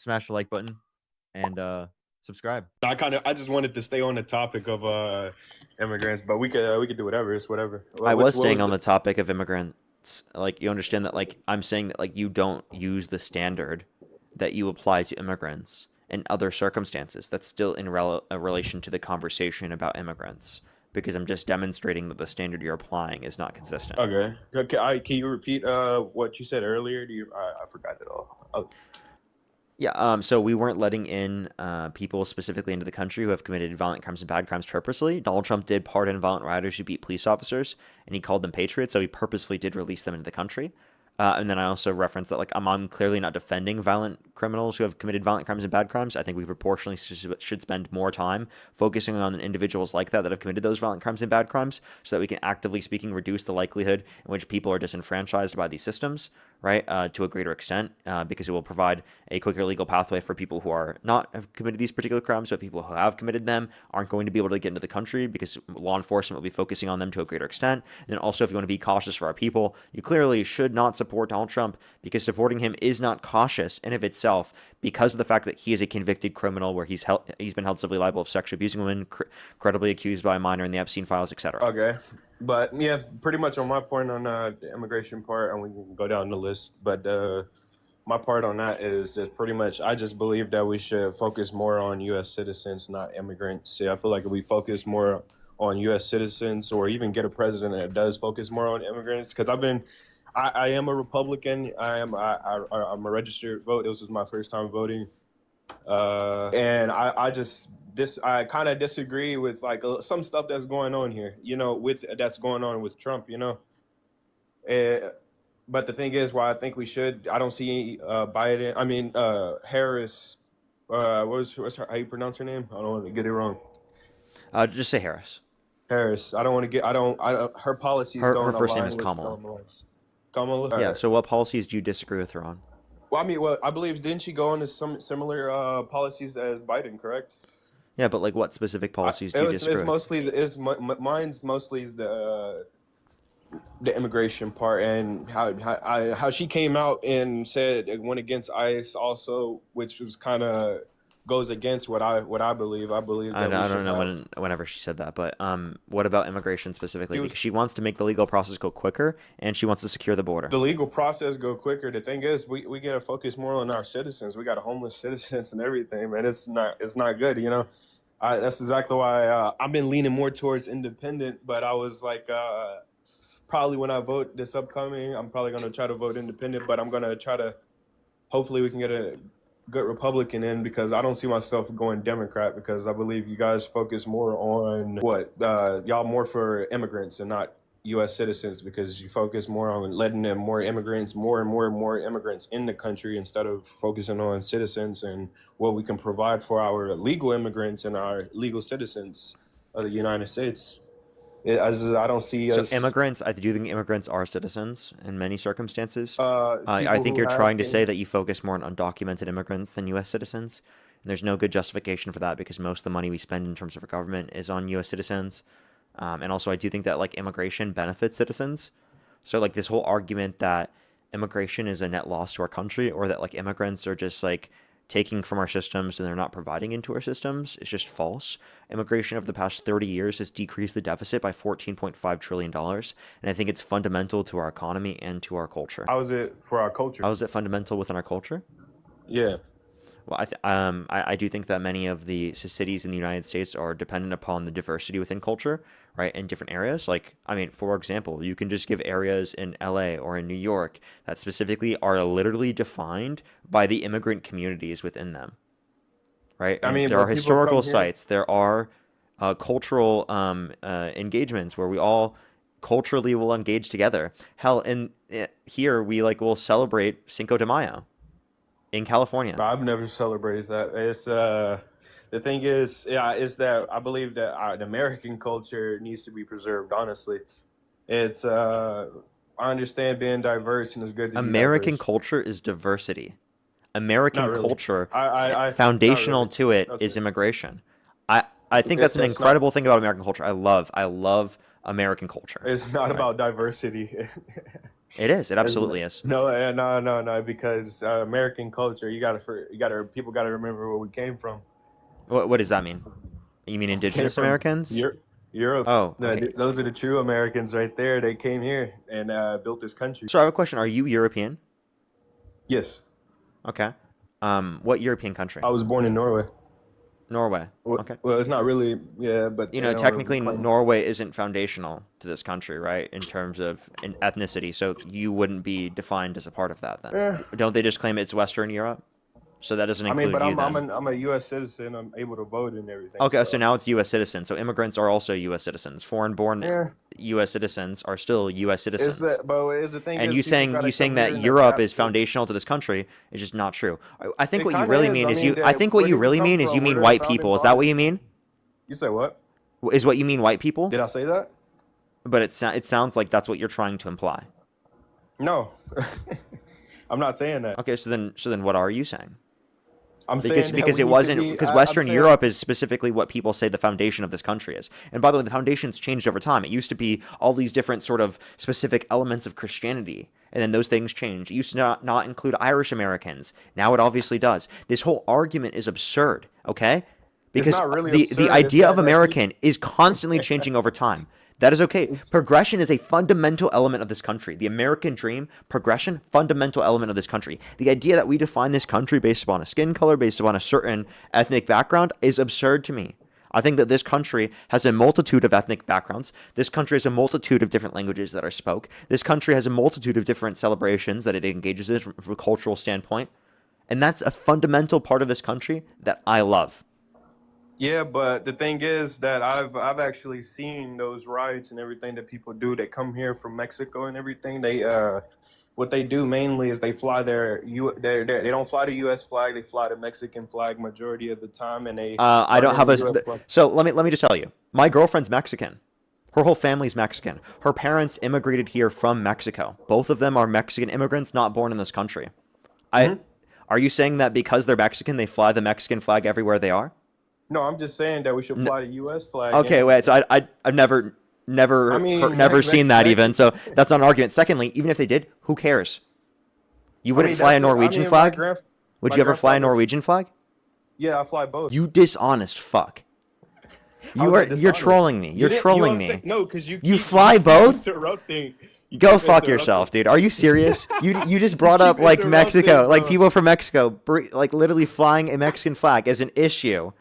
smash the like button and subscribe. I just wanted to stay on the topic of immigrants, but we could do whatever. It's whatever. I was What staying was on the the topic of immigrants. Like, you understand that, like, I'm saying that, like, you don't use the standard that you apply to immigrants in other circumstances. That's still in relation to the conversation about immigrants, because I'm just demonstrating that the standard you're applying is not consistent. okay? Can you repeat what you said earlier? I forgot it all. Oh, Yeah, so we weren't letting in people specifically into the country who have committed violent crimes and bad crimes purposely. Donald Trump did pardon violent rioters who beat police officers, and he called them patriots, so he purposefully did release them into the country. And then I also referenced that, like, I'm clearly not defending violent criminals who have committed violent crimes and bad crimes. I think we proportionally should spend more time focusing on individuals like that have committed those violent crimes and bad crimes, so that we can, actively speaking, reduce the likelihood in which people are disenfranchised by these systems, right, to a greater extent, because it will provide a quicker legal pathway for people who are not have committed these particular crimes, but people who have committed them aren't going to be able to get into the country because law enforcement will be focusing on them to a greater extent. And then also, if you want to be cautious for our people, you clearly should not support Donald Trump, because supporting him is not cautious in of itself, because of the fact that he is a convicted criminal where he's been held civilly liable of sexually abusing women, credibly accused by a minor in the Epstein files, etc. okay, but yeah, pretty much on my point on the immigration part, and we can go down the list. But my part on that is pretty much I just believe that we should focus more on U.S. citizens, not immigrants. Yeah, I feel like if we focus more on U.S. citizens, or even get a president that does focus more on immigrants, because I am a Republican. I'm a registered vote. This was my first time voting, and I kind of disagree with like some stuff that's going on here. With that's going on with Trump. Uh, but the thing is, why I think we should. I don't see Biden. I mean Harris. What's her? How you pronounce her name? I don't want to get it wrong. Just say Harris. Harris. I don't want to get. I don't. Her policies Her don't first name is align with Kamala. someone's. Kamala. All Yeah. right. So what policies do you disagree with her on? Well, I mean, I believe didn't she go into some similar policies as Biden? Correct. Yeah, but, like, what specific policies do you It's disagree with? mostly mine's mostly is the immigration part, and how she came out and said it went against ICE also, which was kind of goes against what I believe. I believe that we I don't should know have. whenever she said that, but what about immigration specifically? She was Because she wants to make the legal process go quicker, and she wants to secure the border. the legal process go quicker. The thing is, we gotta focus more on our citizens. We got homeless citizens and everything, man. It's not good. That's exactly why I've been leaning more towards independent. But I was like, probably when I vote this upcoming, I'm probably gonna try to vote independent. But I'm gonna try to. Hopefully, we can get a good Republican in, because I don't see myself going Democrat, because I believe you guys focus more on what y'all more for immigrants and not U.S. citizens, because you focus more on letting them more immigrants, more and more and more immigrants in the country, instead of focusing on citizens and what we can provide for our legal immigrants and our legal citizens of the United States. As I don't see So us immigrants, I do think immigrants are citizens in many circumstances. I people think who you're have trying to say that you focus more on undocumented immigrants than U.S. citizens. And there's no good justification for that, because most of the money we spend in terms of our government is on U.S. citizens. And also, I do think that, like, immigration benefits citizens. So, like, this whole argument that immigration is a net loss to our country, or that, like, immigrants are just, like, taking from our systems and they're not providing into our systems, is just false. Immigration over the past 30 years has decreased the deficit by $14.5 trillion. And I think it's fundamental to our economy and to our culture. how is it for our How culture? is it fundamental within our culture? Yeah. Well, I do think that many of the cities in the United States are dependent upon the diversity within culture, right, in different areas. Like, I mean, for example, you can just give areas in LA or in New York that specifically are literally defined by the immigrant communities within them, right? I And mean, there are but people historical come here. sites, there are cultural engagements where we all culturally will engage together. Hell, in here we, like, will celebrate Cinco de Mayo in California. I've never celebrated that. It's the thing is, yeah, is that I believe that the American culture needs to be preserved. Honestly, it's I understand being diverse, and it's good to be American diverse. culture is diversity. Not American really. culture, Not foundational really. to it That's is it. immigration. I think that's an It's not. incredible thing about American culture. I love American culture. It's not Right. about diversity. It is. It That's absolutely is. no, because American culture, people gotta remember where we came from. What does that mean? You mean We came indigenous from Americans? Europe. Oh, okay. Those are the true Americans right there. They came here and built this country. So I have a question. Are you European? Yes, Okay. What European country? I was born in Norway. Norway. Well, Okay. well, it's not really, yeah, but You they know, don't technically claim. Norway isn't foundational to this country, right? In terms of ethnicity, so you wouldn't be defined as a part of that then. Yeah, Don't they just claim it's Western Europe? So that doesn't I mean, include but you then. I'm a U.S. citizen. I'm able to vote and everything. Okay, so So now it's U.S. citizens. So immigrants are also U.S. citizens. Foreign-born yeah, U.S. citizens are still U.S. citizens. is the thing And is you people saying gotta you come saying here that and Europe adapt is to. foundational to this country is just not true. I think It what you kind of really is. mean I is mean, I think what where you did we really come mean is you from? Where mean did the white founding people. Is that what fathers you come? mean? You say what? Is what you mean white people? Did I say that? But it sounds like that's what you're trying to imply. No, I'm not saying that. Okay, so then what are you saying? I'm Because saying that because when it you could wasn't be, because I'm Western saying Europe is specifically what people say the foundation of this country is. And by the way, the foundation's changed over time. It used to be all these different sort of specific elements of Christianity, and then those things changed. It used to not include Irish Americans. Now it obviously does. This whole argument is absurd, okay? it's Because not really the absurd. It's idea of that American is constantly changing over time. That is okay. it's Progression is a fundamental element of this country. The American dream, progression, fundamental element of this country. The idea that we define this country based upon a skin color, based upon a certain ethnic background, is absurd to me. I think that this country has a multitude of ethnic backgrounds. This country has a multitude of different languages that are spoke. This country has a multitude of different celebrations that it engages in from a cultural standpoint. And that's a fundamental part of this country that I love. yeah, but the thing is that I've actually seen those riots and everything that people do. They come here from Mexico and everything. They what they do mainly is they fly they don't fly the U.S. flag. They fly the Mexican flag majority of the time, and they I burn don't in have the a. U.S. flag. So let me just tell you, my girlfriend's Mexican. Her whole family's Mexican. Her parents immigrated here from Mexico. Both of them are Mexican immigrants, not born in this country. I Hmm. Are you saying that because they're Mexican, they fly the Mexican flag everywhere they are? No, I'm just saying that we should N- fly the U.S. flag and okay, wait. So everything. I've I mean, never seen that even. Mexican. So that's not an argument. Secondly, even if they did, who cares? You I wouldn't mean, fly a that's it. I Norwegian mean, flag? Would my you ever fly a grandfather. Norwegian flag? Yeah, I fly both. You dishonest fuck. How's that You're dishonest? trolling me. You You're didn't. You trolling don't me. take no, because You you fly keep both? interrupting. You Go keep fuck interrupting. yourself, dude. Are you serious? You just You brought up keep like interrupting, Mexico, like bro. people from Mexico, like literally flying a Mexican flag as an issue.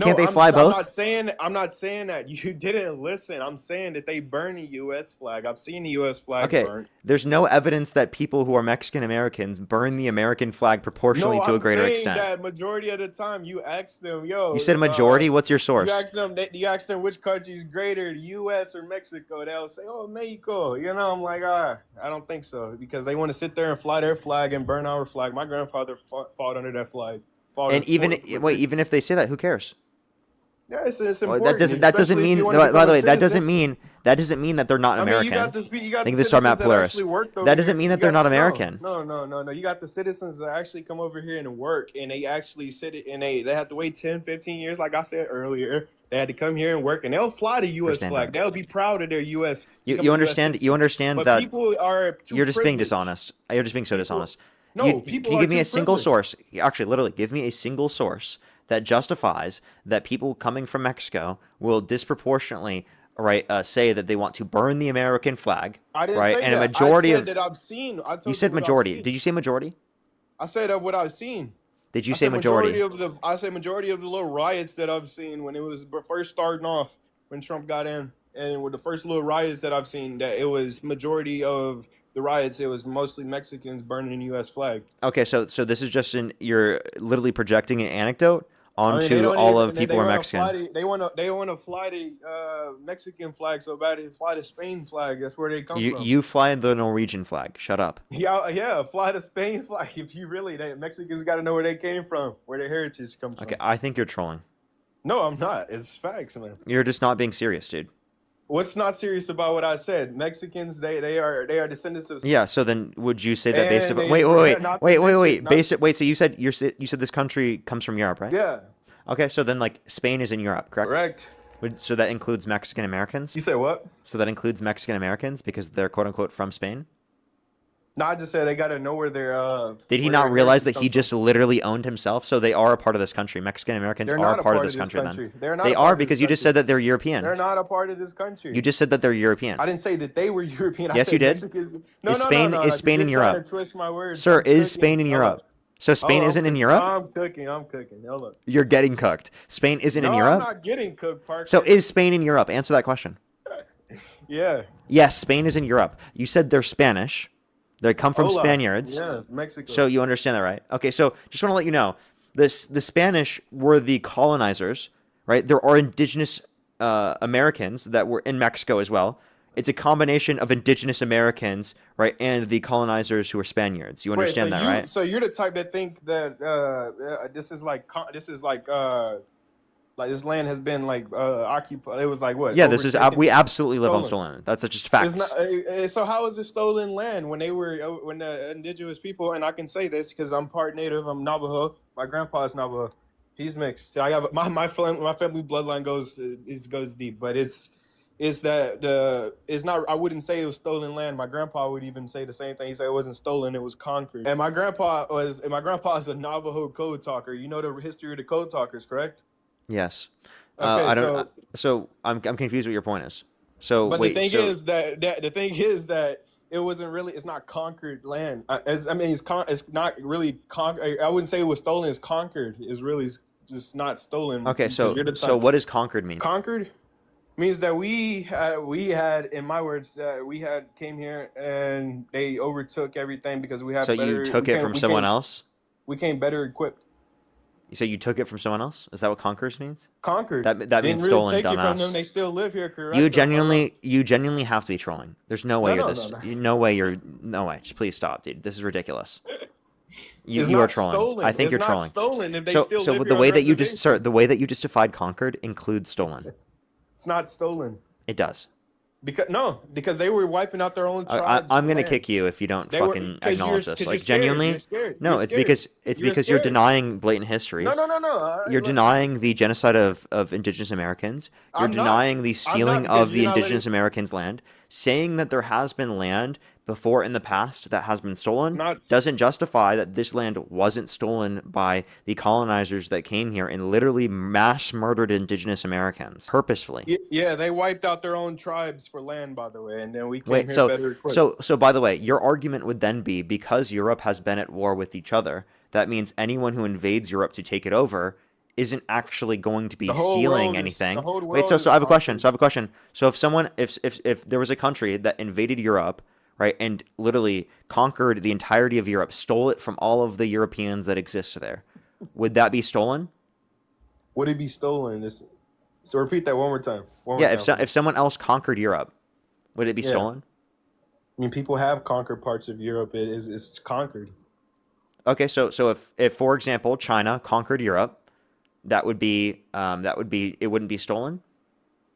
Can't No, they fly I'm both? not saying that you didn't listen. I'm saying that they burn the U.S. flag. I've seen the U.S. flag Okay, burnt. there's no evidence that people who are Mexican Americans burn the American flag proportionally No, to a I'm greater saying extent. that majority of the time you ask them, You yo, said majority. What's your you source? ask them, you ask them which country is greater, the U.S. or Mexico. They'll say, oh, Mexico. You know, I'm like, I don't think so because they want to sit there and fly their flag and burn our flag. My grandfather fought under that flag. Fought And and even fought for wait, it. even if they say that, who cares? Yeah, it's Well, important, that doesn't especially if you mean. want to By become the a way, citizen. that doesn't mean that they're not I mean, American. you got the Think of the star citizens map that Polaris. actually worked over That doesn't here. mean You that they're got not no, American. no, no, no, no. You got the citizens that actually come over here and work, and they actually sit it, and they have to wait 10, 15 years, like I said earlier. They had to come here and work, and they'll fly the U.S. Understand flag. that. They'll be proud of their U.S. You becoming U.S. understand. You citizen. understand But that people are too you're just being privileged. dishonest. You're just being so People, dishonest. no, Can people you are give me too a single privileged. source? Actually, literally, give me a single source that justifies that people coming from Mexico will disproportionately, right, say that they want to burn the American flag, I didn't right? say And a that. I majority said of that I've seen. I you told you said what I've majority. seen. Did you say majority? I said of what I've seen. Did you say majority? I say majority of the little riots that I've seen when it was first starting off when Trump got in, and with the first little riots that I've seen, that it was majority of the riots. It was mostly Mexicans burning the U.S. flag. Okay, so this is just you're literally projecting an anecdote I mean, they onto don't all even of people who are want to fly Mexican. they want to fly the Mexican flag so bad they fly the Spain flag. That's where they come from. You fly the Norwegian flag. Shut up. Yeah, yeah, fly the Spain flag. If you really, Mexicans got to know where they came from, where their heritage comes Okay, from. I think you're trolling. No, I'm not. It's facts, man. You're just not being serious, dude. What's not serious about what I said? Mexicans, they are descendants of, Yeah, so then would you say that based and upon they not to mention not wait, so you said this country comes from Europe, right? yeah, Okay, so then like Spain is in Europe, correct? correct. So that includes Mexican Americans? You say what? So that includes Mexican Americans because they're quote unquote from Spain? No, I just said they gotta know Did he where not their realize heritage that he comes from. just literally owned himself? So they are a part of this country. Mexican Americans They're are a not a part of part of this this country then. country. They're not They a are part of this because you just country. said that they're European. They're not a part of this You country. just said that they're European. I didn't say that they were European. I Yes, you said did. Mexicans. No, no, no, no, Is no. Because Spain you're in trying to Europe? twist my words. Sir, I'm is Spain cooking. in Hold up. Europe? So Spain Oh, I'm isn't in cooking. No, Europe? I'm cooking. I'm cooking. Hold up. You're getting cooked. Spain isn't in No, I'm Europe? not getting cooked, So Parker. is Spain in Europe? Answer that question. Yeah. Yes, Spain is in Europe. You said they're Spanish. They come from Hola. Spaniards. Yeah, Mexico. So you understand that, right? Okay, so just want to let you know, the Spanish were the colonizers, right? There are indigenous Americans that were in Mexico as well. It's a combination of indigenous Americans, right, and the colonizers who are Spaniards. You Wait, so understand that, right? you're the type that think that this is like this land has been like occupied. It was like what Yeah, this is overtaken, we absolutely live on stolen. stolen land. That's just It's not. facts. So how is it stolen land when they were when the indigenous people? And I can say this because I'm part Native. I'm Navajo. My grandpa is Navajo. He's mixed. I have my family bloodline goes deep, but it's that the it's not. I wouldn't say it was stolen land. My grandpa would even say the same thing. He said it wasn't stolen. It was conquered. And my grandpa is a Navajo code talker. You know the history of the code talkers, correct? Yes. Okay, I don't. so So I'm confused what your point is. So but the wait. thing So is that it wasn't really. It's not conquered land. I mean, it's not really conquered. I wouldn't say it was stolen. It's conquered. It's really just not stolen okay. because So you're the so type. what does conquered mean? Conquered means that we had in my words we had came here and they overtook everything because we So have you better. took it from someone else? We came better equipped. You say you took it from someone else? Is that what conquers means? Conquered. That Didn't means really stolen, take it from them. dumbass. They still live here, correct? Or am I wrong? You genuinely have to be trolling. There's no way No, you're no, no, this. no. No way you're. No way. Just please stop, dude. This is ridiculous. It's You are not trolling. I stolen. think It's you're not trolling. stolen if they So still so live the here on way that you just sir, the reservations. way that you just defied conquered includes stolen. It's not stolen. It does. Because no, because they were wiping out their own tribes I'm for gonna land. kick you if you don't They were fucking acknowledge this. because you're Like scared. You're genuinely, scared. no. You're scared. It's You're because you're scared. denying blatant No, history. no, no, no. You're denying the genocide of indigenous Americans. You're I'm not. denying the I'm not stealing because of you're the not letting. indigenous Americans' land. Saying that there has been land before in the past that has been stolen Not. doesn't justify that this land wasn't stolen by the colonizers that came here and literally mass murdered indigenous Americans purposefully. Yeah, they wiped out their own tribes for land, by the way, and then we came Wait, here better equipped. so by the way, your argument would then be because Europe has been at war with each other, that means anyone who invades Europe to take it over isn't actually going to be stealing The anything. whole Wait, world so is I have a question. conquered. So I have a question. So if someone if there was a country that invaded Europe, right, and literally conquered the entirety of Europe, stole it from all of the Europeans that exist there, would that be stolen? Would it be stolen? So repeat that one more time. One more Yeah, time for me. if someone else conquered Europe, would it be Yeah, stolen? I mean, people have conquered parts of Europe. It's conquered. Okay, so if for example China conquered Europe, that would be it wouldn't be stolen.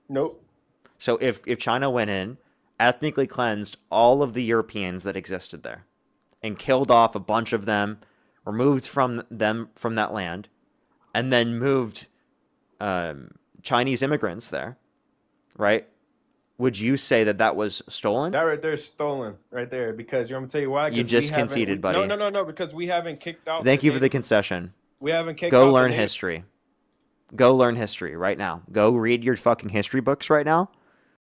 Nope. So if China went in, ethnically cleansed all of the Europeans that existed there, and killed off a bunch of them, removed from them from that land, and then moved Chinese immigrants there, right? Would you say that that was stolen? That right there is stolen right there because I'm gonna tell you why. You Because we just haven't. conceded, No, buddy. no, no, no. Because we haven't kicked out the Thank you for the native. concession. We haven't kicked Go out the learn native. history. Go learn history right now. Go read your fucking history books right now